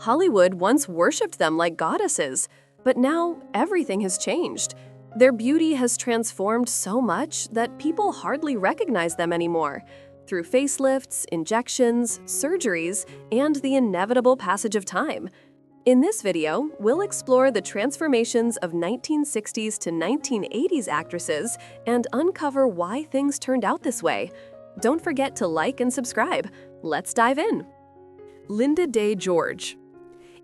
Hollywood once worshipped them like goddesses, but now everything has changed. Their beauty has transformed so much that people hardly recognize them anymore. Through facelifts, injections, surgeries, and the inevitable passage of time. In this video, we'll explore the transformations of 1960s to 1980s actresses and uncover why things turned out this way. Don't forget to like and subscribe. Let's dive in. Linda Day George.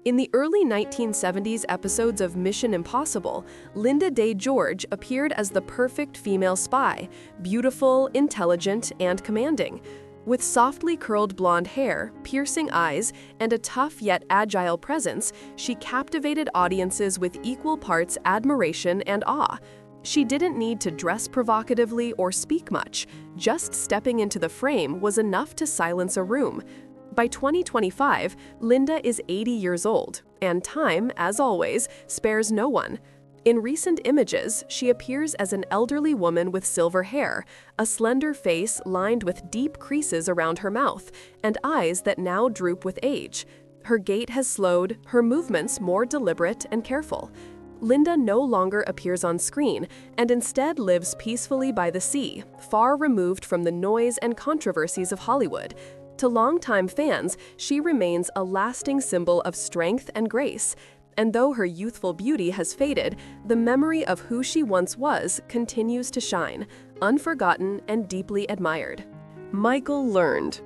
In the early 1970s episodes of Mission Impossible, Linda Day George appeared as the perfect female spy, beautiful, intelligent, and commanding. With softly curled blonde hair, piercing eyes, and a tough yet agile presence, she captivated audiences with equal parts admiration and awe. She didn't need to dress provocatively or speak much. Just stepping into the frame was enough to silence a room. By 2025, Linda is 80 years old, and time, as always, spares no one. In recent images, she appears as an elderly woman with silver hair, a slender face lined with deep creases around her mouth, and eyes that now droop with age. Her gait has slowed, her movements more deliberate and careful. Linda no longer appears on screen, and instead lives peacefully by the sea, far removed from the noise and controversies of Hollywood. To longtime fans, she remains a lasting symbol of strength and grace. And though her youthful beauty has faded, the memory of who she once was continues to shine, unforgotten and deeply admired. Michael Learned.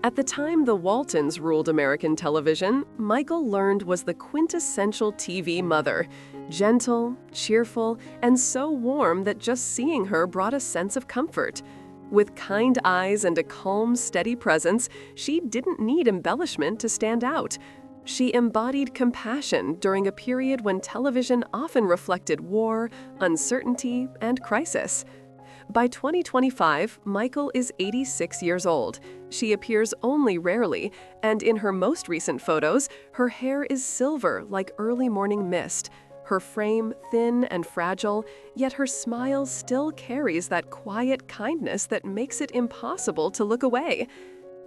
At the time the Waltons ruled American television, Michael Learned was the quintessential TV mother. Gentle, cheerful, and so warm that just seeing her brought a sense of comfort. With kind eyes and a calm, steady presence, she didn't need embellishment to stand out. She embodied compassion during a period when television often reflected war, uncertainty, and crisis. By 2025, Michael is 86 years old. She appears only rarely, and in her most recent photos, her hair is silver like early morning mist. Her frame thin and fragile, yet her smile still carries that quiet kindness that makes it impossible to look away.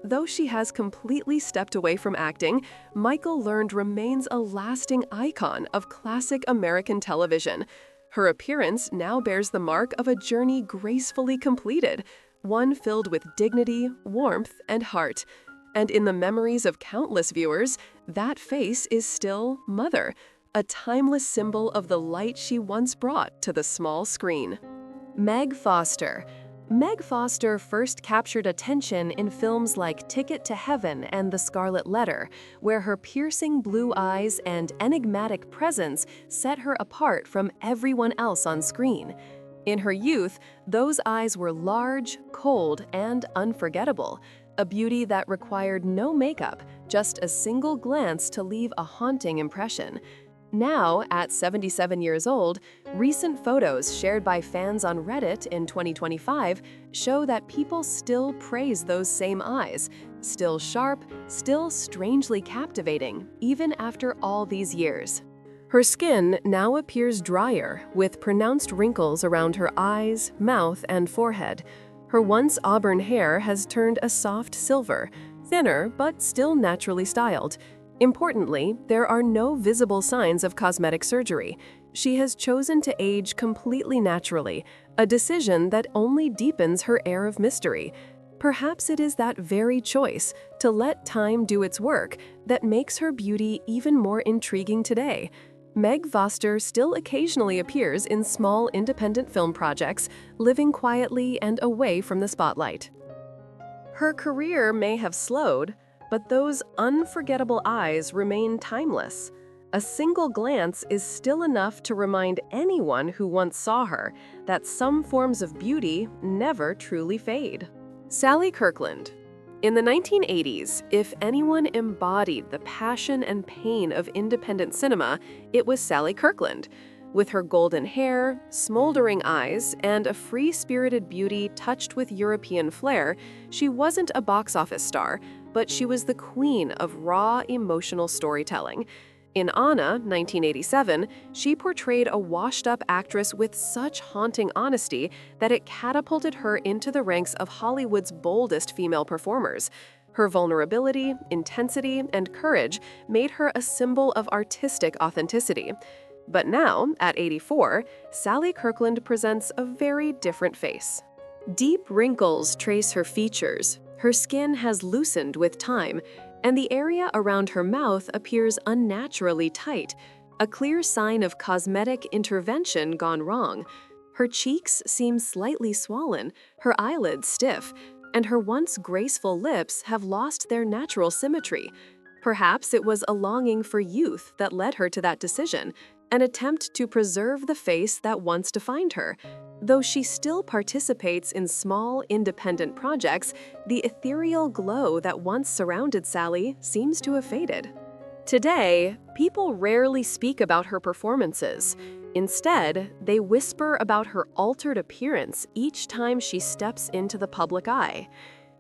Though she has completely stepped away from acting, Michael Learned remains a lasting icon of classic American television. Her appearance now bears the mark of a journey gracefully completed, one filled with dignity, warmth, and heart. And in the memories of countless viewers, that face is still Mother, a timeless symbol of the light she once brought to the small screen. Meg Foster. Meg Foster first captured attention in films like Ticket to Heaven and The Scarlet Letter, where her piercing blue eyes and enigmatic presence set her apart from everyone else on screen. In her youth, those eyes were large, cold, and unforgettable, a beauty that required no makeup, just a single glance to leave a haunting impression. Now, at 77 years old, recent photos shared by fans on Reddit in 2025 show that people still praise those same eyes, still sharp, still strangely captivating, even after all these years. Her skin now appears drier, with pronounced wrinkles around her eyes, mouth, and forehead. Her once auburn hair has turned a soft silver, thinner but still naturally styled. Importantly, there are no visible signs of cosmetic surgery. She has chosen to age completely naturally, a decision that only deepens her air of mystery. Perhaps it is that very choice, to let time do its work, that makes her beauty even more intriguing today. Meg Foster still occasionally appears in small independent film projects, living quietly and away from the spotlight. Her career may have slowed, but those unforgettable eyes remain timeless. A single glance is still enough to remind anyone who once saw her that some forms of beauty never truly fade. Sally Kirkland. In the 1980s, if anyone embodied the passion and pain of independent cinema, it was Sally Kirkland. With her golden hair, smoldering eyes, and a free-spirited beauty touched with European flair, she wasn't a box office star, but she was the queen of raw, emotional storytelling. In Anna, 1987, she portrayed a washed-up actress with such haunting honesty that it catapulted her into the ranks of Hollywood's boldest female performers. Her vulnerability, intensity, and courage made her a symbol of artistic authenticity. But now, at 84, Sally Kirkland presents a very different face. Deep wrinkles trace her features, her skin has loosened with time, and the area around her mouth appears unnaturally tight, a clear sign of cosmetic intervention gone wrong. Her cheeks seem slightly swollen, her eyelids stiff, and her once graceful lips have lost their natural symmetry. Perhaps it was a longing for youth that led her to that decision, an attempt to preserve the face that once defined her. Though she still participates in small, independent projects, the ethereal glow that once surrounded Sally seems to have faded. Today, people rarely speak about her performances. Instead, they whisper about her altered appearance each time she steps into the public eye.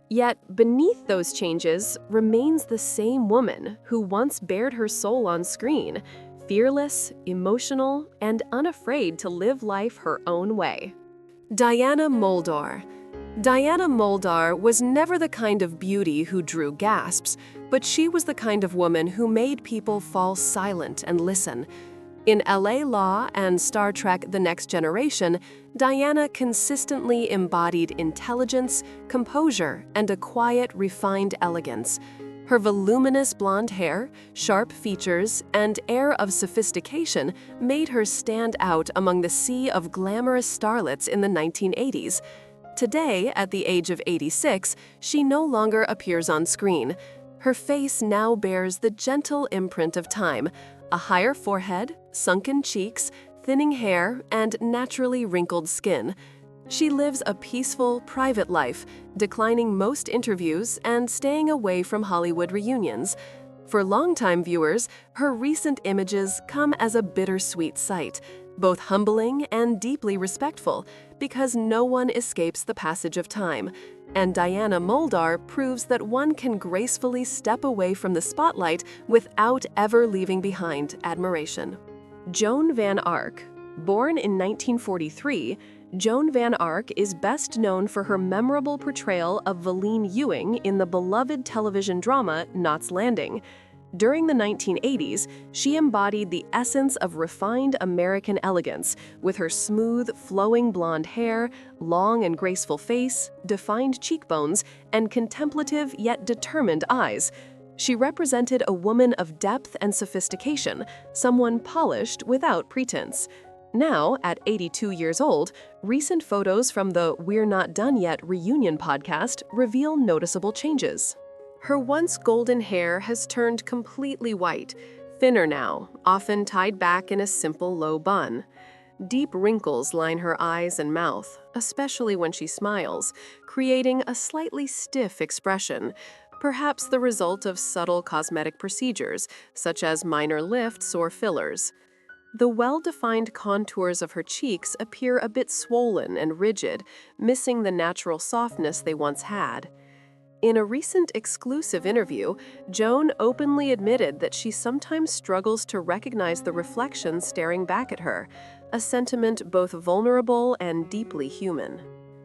Yet, beneath those changes remains the same woman who once bared her soul on screen, fearless, emotional, and unafraid to live life her own way. Diana Muldaur. Diana Muldaur was never the kind of beauty who drew gasps, but she was the kind of woman who made people fall silent and listen. In LA Law and Star Trek: The Next Generation, Diana consistently embodied intelligence, composure, and a quiet, refined elegance. Her voluminous blonde hair, sharp features, and air of sophistication made her stand out among the sea of glamorous starlets in the 1980s. Today, at the age of 86, she no longer appears on screen. Her face now bears the gentle imprint of time, a higher forehead, sunken cheeks, thinning hair, and naturally wrinkled skin. She lives a peaceful, private life, declining most interviews and staying away from Hollywood reunions. For longtime viewers, her recent images come as a bittersweet sight, both humbling and deeply respectful, because no one escapes the passage of time. And Diana Muldaur proves that one can gracefully step away from the spotlight without ever leaving behind admiration. Joan Van Ark. Born in 1943, Joan Van Ark is best known for her memorable portrayal of Valene Ewing in the beloved television drama Knots Landing. During the 1980s, she embodied the essence of refined American elegance, with her smooth, flowing blonde hair, long and graceful face, defined cheekbones, and contemplative yet determined eyes. She represented a woman of depth and sophistication, someone polished without pretense. Now, at 82 years old, recent photos from the We're Not Done Yet reunion podcast reveal noticeable changes. Her once golden hair has turned completely white, thinner now, often tied back in a simple low bun. Deep wrinkles line her eyes and mouth, especially when she smiles, creating a slightly stiff expression, perhaps the result of subtle cosmetic procedures, such as minor lifts or fillers. The well-defined contours of her cheeks appear a bit swollen and rigid, missing the natural softness they once had. In a recent exclusive interview, Joan openly admitted that she sometimes struggles to recognize the reflection staring back at her, a sentiment both vulnerable and deeply human.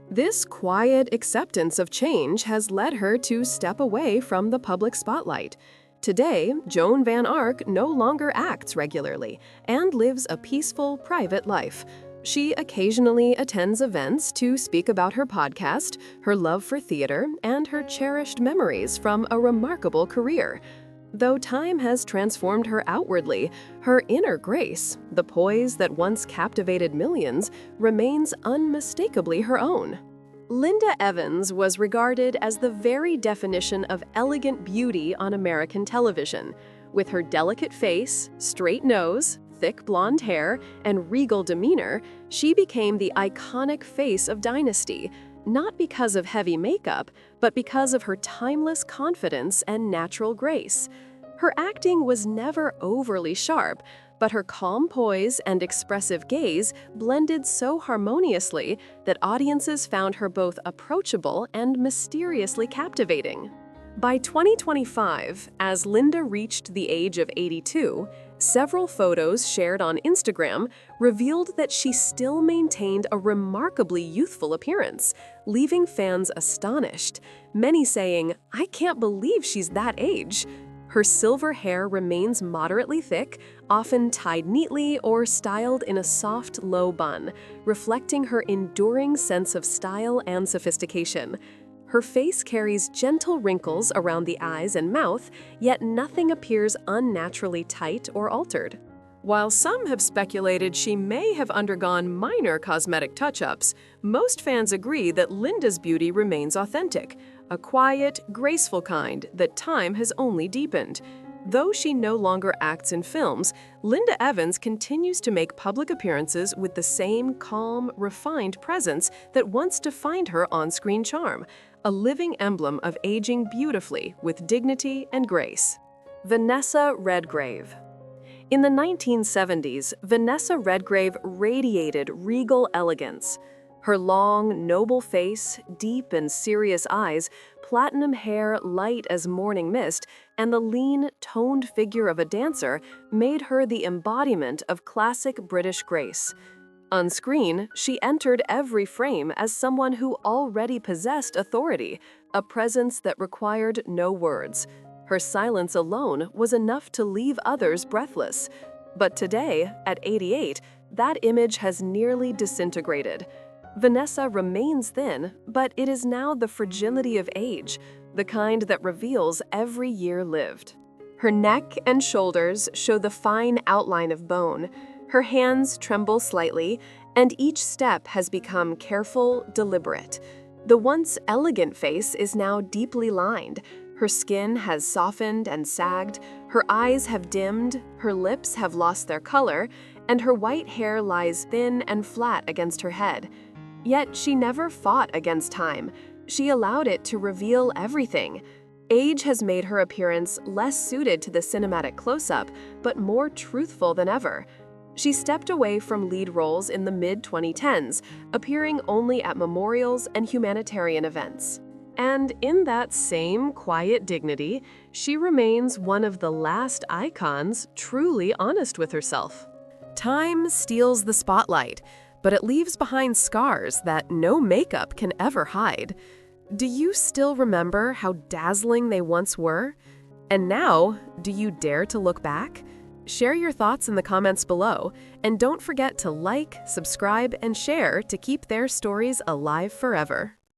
This quiet acceptance of change has led her to step away from the public spotlight. Today, Joan Van Ark no longer acts regularly and lives a peaceful, private life. She occasionally attends events to speak about her podcast, her love for theater, and her cherished memories from a remarkable career. Though time has transformed her outwardly, her inner grace, the poise that once captivated millions, remains unmistakably her own. Linda Evans was regarded as the very definition of elegant beauty on American television. With her delicate face, straight nose, thick blonde hair, and regal demeanor, she became the iconic face of Dynasty, not because of heavy makeup, but because of her timeless confidence and natural grace. Her acting was never overly sharp, but her calm poise and expressive gaze blended so harmoniously that audiences found her both approachable and mysteriously captivating. By 2025, as Linda reached the age of 82, Several photos shared on Instagram revealed that she still maintained a remarkably youthful appearance, leaving fans astonished, many saying, "I can't believe she's that age." Her silver hair remains moderately thick, often tied neatly or styled in a soft, low bun, reflecting her enduring sense of style and sophistication. Her face carries gentle wrinkles around the eyes and mouth, yet nothing appears unnaturally tight or altered. While some have speculated she may have undergone minor cosmetic touch-ups, most fans agree that Linda's beauty remains authentic, a quiet, graceful kind that time has only deepened. Though she no longer acts in films, Linda Evans continues to make public appearances with the same calm, refined presence that once defined her on-screen charm, a living emblem of aging beautifully with dignity and grace. Vanessa Redgrave. In the 1970s, Vanessa Redgrave radiated regal elegance. Her long, noble face, deep and serious eyes, platinum hair light as morning mist, and the lean, toned figure of a dancer made her the embodiment of classic British grace. On screen, she entered every frame as someone who already possessed authority, a presence that required no words. Her silence alone was enough to leave others breathless. But today, at 88, that image has nearly disintegrated. Vanessa remains thin, but it is now the fragility of age, the kind that reveals every year lived. Her neck and shoulders show the fine outline of bone. Her hands tremble slightly, and each step has become careful, deliberate. The once elegant face is now deeply lined. Her skin has softened and sagged, her eyes have dimmed, her lips have lost their color, and her white hair lies thin and flat against her head. Yet she never fought against time. She allowed it to reveal everything. Age has made her appearance less suited to the cinematic close-up, but more truthful than ever. She stepped away from lead roles in the mid-2010s, appearing only at memorials and humanitarian events. And in that same quiet dignity, she remains one of the last icons truly honest with herself. Time steals the spotlight, but it leaves behind scars that no makeup can ever hide. Do you still remember how dazzling they once were? And now, do you dare to look back? Share your thoughts in the comments below, and don't forget to like, subscribe, and share to keep their stories alive forever.